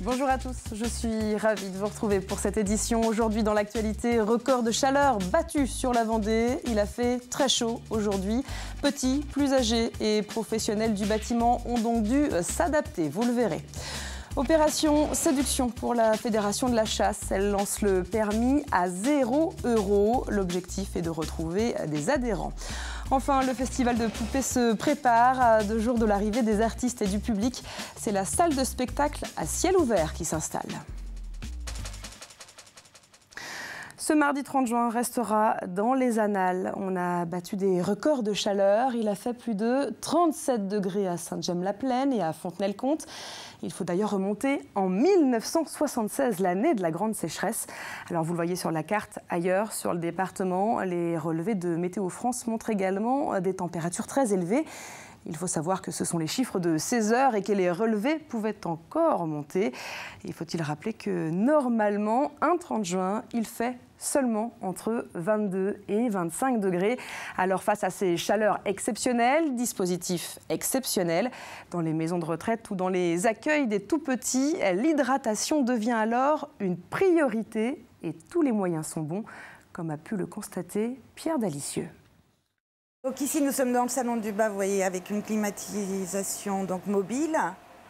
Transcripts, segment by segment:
Bonjour à tous, je suis ravie de vous retrouver pour cette édition. Aujourd'hui dans l'actualité, record de chaleur battu sur la Vendée. Il a fait très chaud aujourd'hui. Petits, plus âgés et professionnels du bâtiment ont donc dû s'adapter, vous le verrez. Opération séduction pour la Fédération de la chasse. Elle lance le permis à 0 €. L'objectif est de retrouver des adhérents. Enfin, le festival de poupées se prépare à 2 jours de l'arrivée des artistes et du public. C'est la salle de spectacle à ciel ouvert qui s'installe. Ce mardi 30 juin restera dans les annales. On a battu des records de chaleur. Il a fait plus de 37 degrés à Saint-Gemme-la-Plaine et à Fontenay-le-Comte. Il faut d'ailleurs remonter en 1976, l'année de la grande sécheresse. Alors vous le voyez sur la carte, ailleurs sur le département, les relevés de Météo France montrent également des températures très élevées. Il faut savoir que ce sont les chiffres de 16 heures et que les relevés pouvaient encore monter. Il faut-il rappeler que normalement, un 30 juin, il fait seulement entre 22 et 25 degrés. Alors face à ces chaleurs exceptionnelles, dispositif exceptionnel, dans les maisons de retraite ou dans les accueils des tout-petits, l'hydratation devient alors une priorité et tous les moyens sont bons, comme a pu le constater Pierre Dalicieux. Donc ici, nous sommes dans le salon du bas, vous voyez, avec une climatisation donc mobile.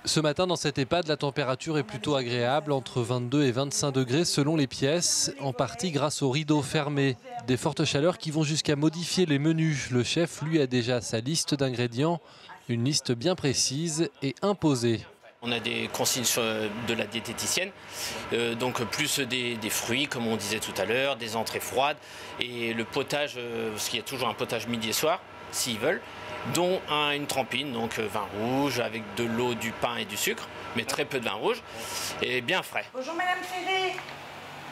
Ce matin, dans cette EHPAD, la température est plutôt agréable, entre 22 et 25 degrés selon les pièces, en partie grâce aux rideaux fermés. Des fortes chaleurs qui vont jusqu'à modifier les menus. Le chef, lui, a déjà sa liste d'ingrédients, une liste bien précise et imposée. On a des consignes de la diététicienne, donc plus des fruits, comme on disait tout à l'heure, des entrées froides et le potage, parce qu'il y a toujours un potage midi et soir, s'ils veulent, dont une trempine, donc vin rouge avec de l'eau, du pain et du sucre, mais très peu de vin rouge et bien frais. Bonjour Madame Ferré,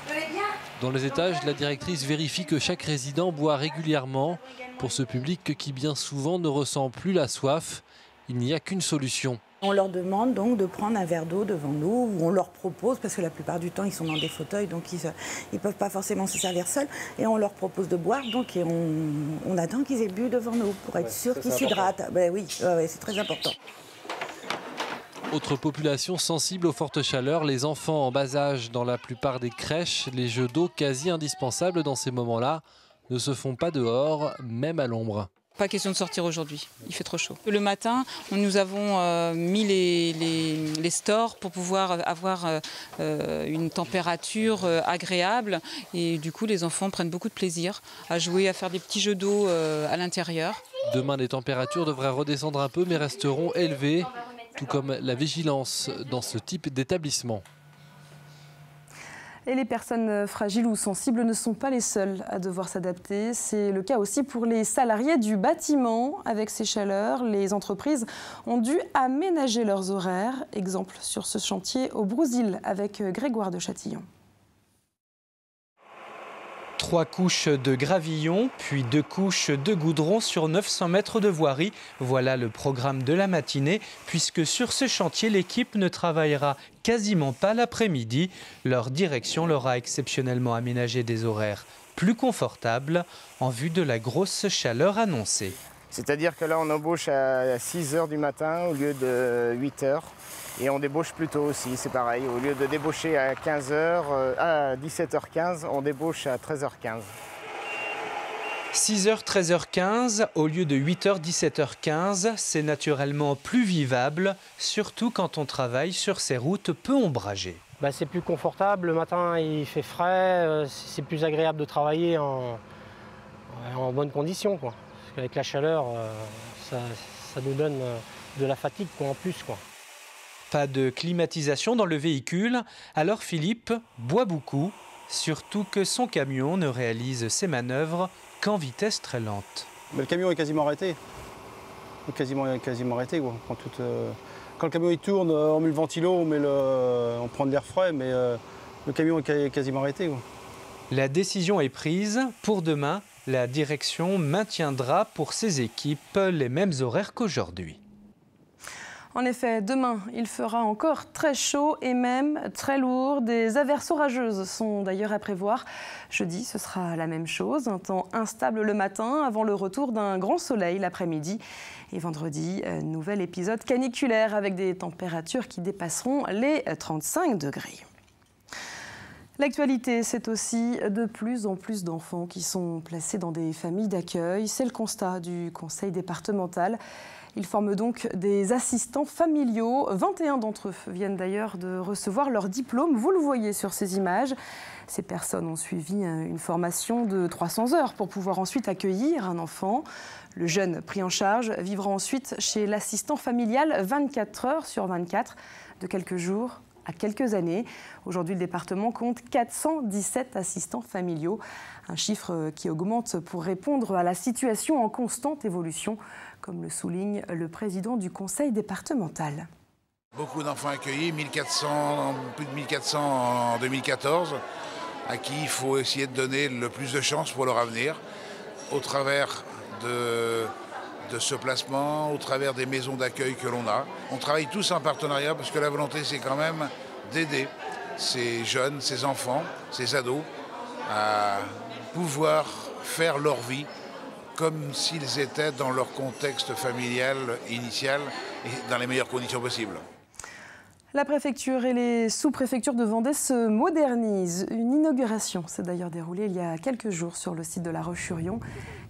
vous allez bien ? Dans les étages, la directrice vérifie que chaque résident boit régulièrement. Pour ce public qui bien souvent ne ressent plus la soif, il n'y a qu'une solution. On leur demande donc de prendre un verre d'eau devant nous, ou on leur propose, parce que la plupart du temps ils sont dans des fauteuils, donc ils ne peuvent pas forcément se servir seuls, et on leur propose de boire, donc et on attend qu'ils aient bu devant nous, pour être sûr qu'ils s'hydratent. Ben oui, c'est très important. Autre population sensible aux fortes chaleurs, les enfants en bas âge. Dans la plupart des crèches, les jeux d'eau quasi indispensables dans ces moments-là ne se font pas dehors, même à l'ombre. Pas question de sortir aujourd'hui, il fait trop chaud. Le matin, nous avons mis les stores pour pouvoir avoir une température agréable et du coup les enfants prennent beaucoup de plaisir à jouer, à faire des petits jeux d'eau à l'intérieur. Demain, les températures devraient redescendre un peu mais resteront élevées, tout comme la vigilance dans ce type d'établissement. Et les personnes fragiles ou sensibles ne sont pas les seules à devoir s'adapter. C'est le cas aussi pour les salariés du bâtiment. Avec ces chaleurs, les entreprises ont dû aménager leurs horaires. Exemple sur ce chantier au Brousil avec Grégoire de Châtillon. 3 couches de gravillon, puis 2 couches de goudron sur 900 mètres de voirie. Voilà le programme de la matinée, puisque sur ce chantier, l'équipe ne travaillera quasiment pas l'après-midi. Leur direction leur a exceptionnellement aménagé des horaires plus confortables en vue de la grosse chaleur annoncée. C'est-à-dire que là, on embauche à 6 h du matin au lieu de 8 h. Et on débauche plus tôt aussi, c'est pareil. Au lieu de débaucher à 15 h, à 17 h 15, on débauche à 13 h 15. 6 h, 13 h 15, au lieu de 8 h, 17 h 15, c'est naturellement plus vivable, surtout quand on travaille sur ces routes peu ombragées. C'est plus confortable, le matin il fait frais, c'est plus agréable de travailler en bonnes conditions, quoi. Parce qu'avec la chaleur, ça nous donne de la fatigue, quoi, en plus, quoi. Pas de climatisation dans le véhicule, alors Philippe boit beaucoup, surtout que son camion ne réalise ses manœuvres qu'en vitesse très lente. Le camion est quasiment arrêté. Quasiment arrêté, quoi. Quand le camion il tourne, on met le ventilo, on prend de l'air frais, mais le camion est quasiment arrêté, quoi. La décision est prise. Pour demain, la direction maintiendra pour ses équipes les mêmes horaires qu'aujourd'hui. En effet, demain, il fera encore très chaud et même très lourd. Des averses orageuses sont d'ailleurs à prévoir. Jeudi, ce sera la même chose. Un temps instable le matin avant le retour d'un grand soleil l'après-midi. Et vendredi, nouvel épisode caniculaire avec des températures qui dépasseront les 35 degrés. L'actualité, c'est aussi de plus en plus d'enfants qui sont placés dans des familles d'accueil. C'est le constat du conseil départemental. Ils forment donc des assistants familiaux. 21 d'entre eux viennent d'ailleurs de recevoir leur diplôme. Vous le voyez sur ces images. Ces personnes ont suivi une formation de 300 heures pour pouvoir ensuite accueillir un enfant. Le jeune pris en charge vivra ensuite chez l'assistant familial 24 heures sur 24, de quelques jours à quelques années. Aujourd'hui, le département compte 417 assistants familiaux, un chiffre qui augmente pour répondre à la situation en constante évolution, comme le souligne le président du conseil départemental. Beaucoup d'enfants accueillis, plus de 1400 en 2014, à qui il faut essayer de donner le plus de chances pour leur avenir, au travers de ce placement, au travers des maisons d'accueil que l'on a. On travaille tous en partenariat parce que la volonté, c'est quand même d'aider ces jeunes, ces enfants, ces ados à pouvoir faire leur vie comme s'ils étaient dans leur contexte familial initial et dans les meilleures conditions possibles. La préfecture et les sous-préfectures de Vendée se modernisent. Une inauguration s'est d'ailleurs déroulée il y a quelques jours sur le site de La Roche-sur-Yon.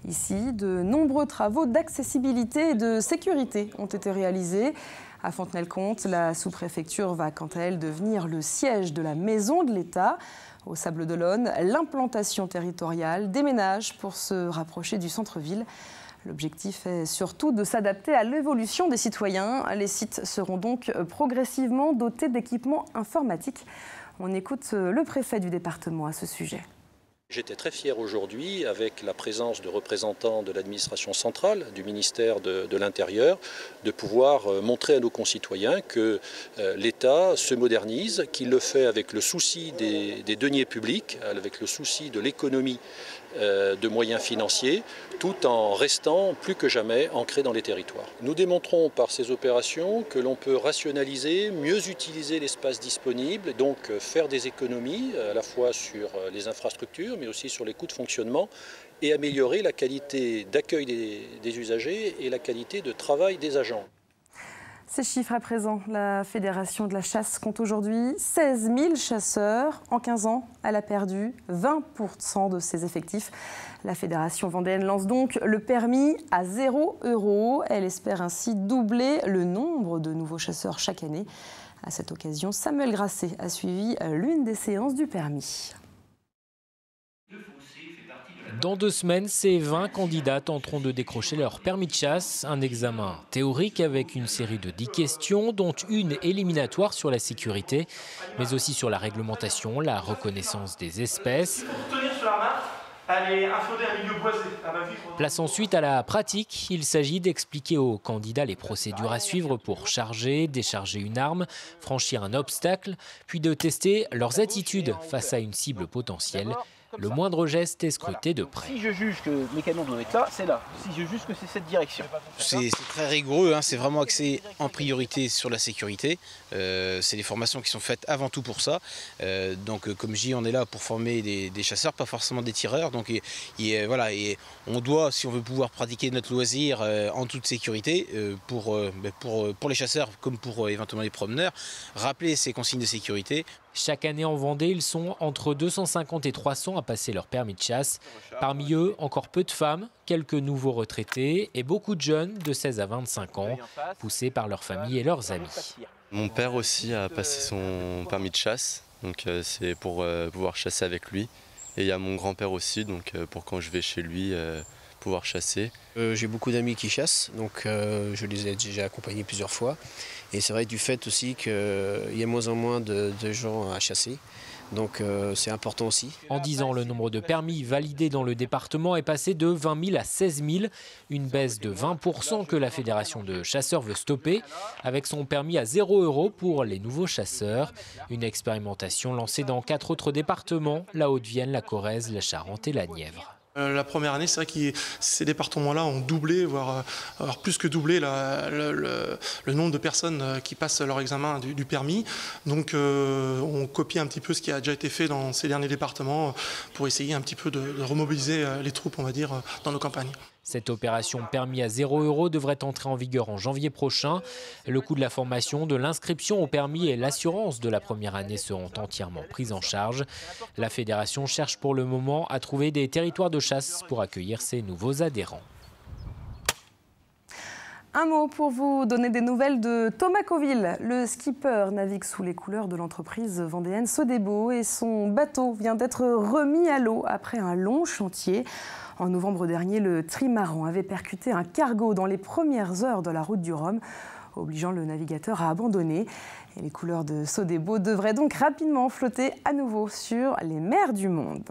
Ici, de nombreux travaux d'accessibilité et de sécurité ont été réalisés. À Fontenay-le-Comte, la sous-préfecture va quant à elle devenir le siège de la Maison de l'État. Au Sables-d'Olonne, l'implantation territoriale déménage pour se rapprocher du centre-ville. L'objectif est surtout de s'adapter à l'évolution des citoyens. Les sites seront donc progressivement dotés d'équipements informatiques. On écoute le préfet du département à ce sujet. J'étais très fier aujourd'hui, avec la présence de représentants de l'administration centrale, du ministère de l'Intérieur, de pouvoir montrer à nos concitoyens que l'État se modernise, qu'il le fait avec le souci des deniers publics, avec le souci de l'économie de moyens financiers, tout en restant plus que jamais ancré dans les territoires. Nous démontrons par ces opérations que l'on peut rationaliser, mieux utiliser l'espace disponible, donc faire des économies à la fois sur les infrastructures, mais aussi sur les coûts de fonctionnement, et améliorer la qualité d'accueil des usagers et la qualité de travail des agents. Ces chiffres à présent, la Fédération de la chasse compte aujourd'hui 16 000 chasseurs. En 15 ans, elle a perdu 20% de ses effectifs. La Fédération vendéenne lance donc le permis à 0 €. Elle espère ainsi doubler le nombre de nouveaux chasseurs chaque année. À cette occasion, Samuel Grasset a suivi l'une des séances du permis. Dans 2 semaines, ces 20 candidats tenteront de décrocher leur permis de chasse. Un examen théorique avec une série de 10 questions, dont une éliminatoire sur la sécurité, mais aussi sur la réglementation, la reconnaissance des espèces. Place ensuite à la pratique. Il s'agit d'expliquer aux candidats les procédures à suivre pour charger, décharger une arme, franchir un obstacle, puis de tester leurs attitudes face à une cible potentielle. Le moindre geste est scruté de près. Si je juge que mes canons doivent être là, c'est là. Si je juge que c'est cette direction. C'est très rigoureux, hein. C'est vraiment axé en priorité sur la sécurité. C'est des formations qui sont faites avant tout pour ça. Donc comme je dis, on est là pour former des chasseurs, pas forcément des tireurs. Donc voilà, et on doit, si on veut pouvoir pratiquer notre loisir en toute sécurité, pour les chasseurs comme pour éventuellement les promeneurs, rappeler ces consignes de sécurité. Chaque année en Vendée, ils sont entre 250 et 300 à passer leur permis de chasse. Parmi eux, encore peu de femmes, quelques nouveaux retraités et beaucoup de jeunes de 16 à 25 ans, poussés par leur famille et leurs amis. Mon père aussi a passé son permis de chasse, donc c'est pour pouvoir chasser avec lui. Et il y a mon grand-père aussi, donc pour quand je vais chez lui, pouvoir chasser. J'ai beaucoup d'amis qui chassent, donc je les ai déjà accompagnés plusieurs fois. Et c'est vrai du fait aussi qu'il y a moins en moins de gens à chasser. Donc c'est important aussi. En 10 ans, le nombre de permis validés dans le département est passé de 20 000 à 16 000. Une baisse de 20% que la Fédération de chasseurs veut stopper, avec son permis à 0 € pour les nouveaux chasseurs. Une expérimentation lancée dans 4 autres départements, la Haute-Vienne, la Corrèze, la Charente et la Nièvre. La première année, c'est vrai que ces départements-là ont doublé, voire plus que doublé le nombre de personnes qui passent leur examen du permis. Donc on copie un petit peu ce qui a déjà été fait dans ces derniers départements pour essayer un petit peu de remobiliser les troupes, on va dire, dans nos campagnes. Cette opération permis à 0 € devrait entrer en vigueur en janvier prochain. Le coût de la formation, de l'inscription au permis et l'assurance de la première année seront entièrement pris en charge. La fédération cherche pour le moment à trouver des territoires de chasse pour accueillir ces nouveaux adhérents. Un mot pour vous donner des nouvelles de Thomas Coville. Le skipper navigue sous les couleurs de l'entreprise vendéenne Sodebo et son bateau vient d'être remis à l'eau après un long chantier. En novembre dernier, le trimaran avait percuté un cargo dans les premières heures de la route du Rhum, obligeant le navigateur à abandonner. Et les couleurs de Sodebo devraient donc rapidement flotter à nouveau sur les mers du monde.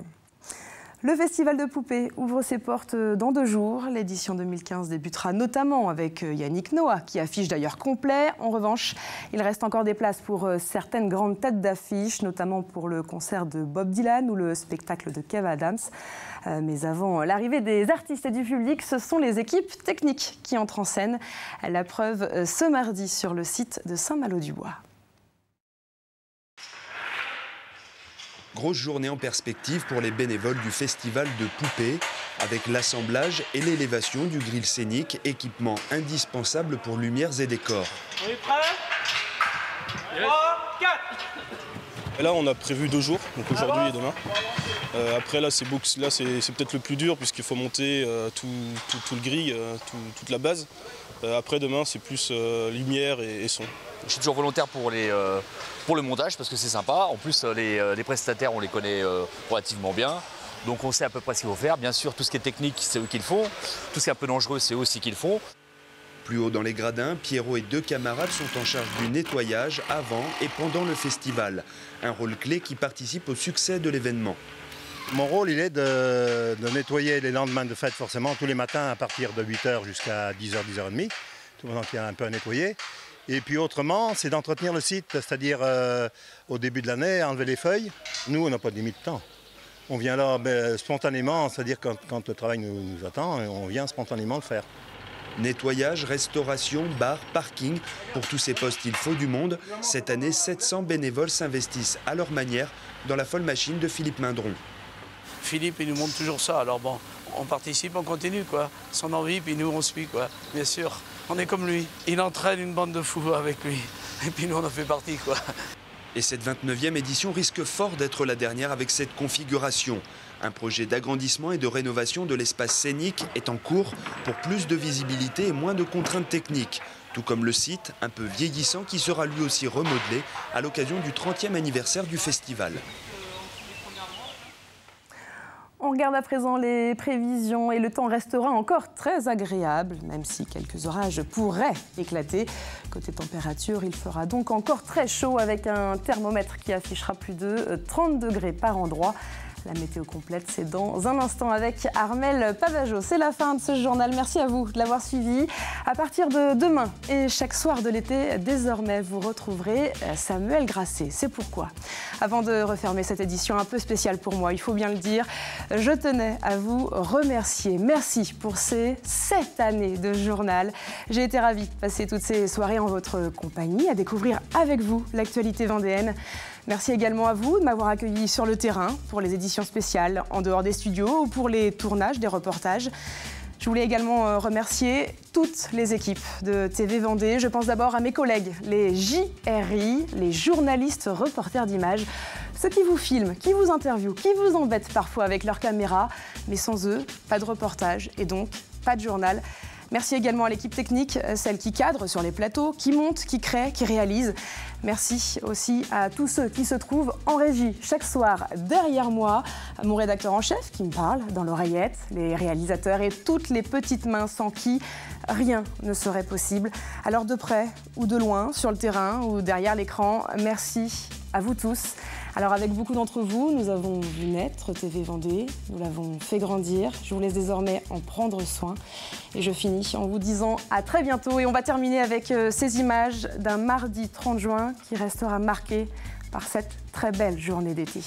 Le Festival de poupées ouvre ses portes dans 2 jours. L'édition 2015 débutera notamment avec Yannick Noah, qui affiche d'ailleurs complet. En revanche, il reste encore des places pour certaines grandes têtes d'affiche, notamment pour le concert de Bob Dylan ou le spectacle de Kev Adams. Mais avant l'arrivée des artistes et du public, ce sont les équipes techniques qui entrent en scène. La preuve ce mardi sur le site de Saint-Malo-du-Bois. Grosse journée en perspective pour les bénévoles du Festival de poupées, avec l'assemblage et l'élévation du grill scénique, équipement indispensable pour lumières et décors. On est prêts ? 3, 4 ! Et là, on a prévu 2 jours, donc aujourd'hui et demain. Après, là, c'est peut-être le plus dur, puisqu'il faut monter tout le grill, toute la base. Après, demain, c'est plus lumière et son. Je suis toujours volontaire pour le montage parce que c'est sympa. En plus, les prestataires, on les connaît relativement bien. Donc on sait à peu près ce qu'il faut faire. Bien sûr, tout ce qui est technique, c'est eux qui le font. Tout ce qui est un peu dangereux, c'est eux aussi qui le font. Plus haut dans les gradins, Pierrot et 2 camarades sont en charge du nettoyage avant et pendant le festival. Un rôle clé qui participe au succès de l'événement. Mon rôle, il est de nettoyer les lendemains de fête, forcément, tous les matins à partir de 8 h jusqu'à 10 h, 10 h 30. Tout le monde qui a un peu à nettoyer. Et puis autrement, c'est d'entretenir le site, c'est-à-dire au début de l'année, enlever les feuilles. Nous, on n'a pas de limite de temps. On vient là spontanément, c'est-à-dire quand le travail nous attend, on vient spontanément le faire. Nettoyage, restauration, bar, parking. Pour tous ces postes, il faut du monde. Cette année, 700 bénévoles s'investissent à leur manière dans la folle machine de Philippe Mindron. Philippe, il nous montre toujours ça. Alors bon, on participe, on continue, quoi. Son envie, puis nous, on suit, quoi. Bien sûr, on est comme lui. Il entraîne une bande de fous avec lui. Et puis nous, on en fait partie, quoi. Et cette 29e édition risque fort d'être la dernière avec cette configuration. Un projet d'agrandissement et de rénovation de l'espace scénique est en cours pour plus de visibilité et moins de contraintes techniques. Tout comme le site, un peu vieillissant, qui sera lui aussi remodelé à l'occasion du 30e anniversaire du festival. On regarde à présent les prévisions et le temps restera encore très agréable, même si quelques orages pourraient éclater. Côté température, il fera donc encore très chaud avec un thermomètre qui affichera plus de 30 degrés par endroit. La météo complète, c'est dans un instant avec Armelle Pavageau. C'est la fin de ce journal. Merci à vous de l'avoir suivi. À partir de demain et chaque soir de l'été, désormais, vous retrouverez Samuel Grasset. C'est pourquoi. Avant de refermer cette édition un peu spéciale pour moi, il faut bien le dire, je tenais à vous remercier. Merci pour ces 7 années de journal. J'ai été ravie de passer toutes ces soirées en votre compagnie, à découvrir avec vous l'actualité vendéenne. Merci également à vous de m'avoir accueilli sur le terrain pour les éditions spéciales, en dehors des studios ou pour les tournages des reportages. Je voulais également remercier toutes les équipes de TV Vendée. Je pense d'abord à mes collègues, les JRI, les journalistes reporters d'images, ceux qui vous filment, qui vous interviewent, qui vous embêtent parfois avec leur caméra. Mais sans eux, pas de reportage et donc pas de journal. Merci également à l'équipe technique, celle qui cadre sur les plateaux, qui monte, qui crée, qui réalise. Merci aussi à tous ceux qui se trouvent en régie chaque soir derrière moi. Mon rédacteur en chef qui me parle dans l'oreillette, les réalisateurs et toutes les petites mains sans qui rien ne serait possible. Alors de près ou de loin, sur le terrain ou derrière l'écran, merci à vous tous. Alors avec beaucoup d'entre vous, nous avons vu naître TV Vendée, nous l'avons fait grandir. Je vous laisse désormais en prendre soin. Et je finis en vous disant à très bientôt. Et on va terminer avec ces images d'un mardi 30 juin qui restera marqué par cette très belle journée d'été.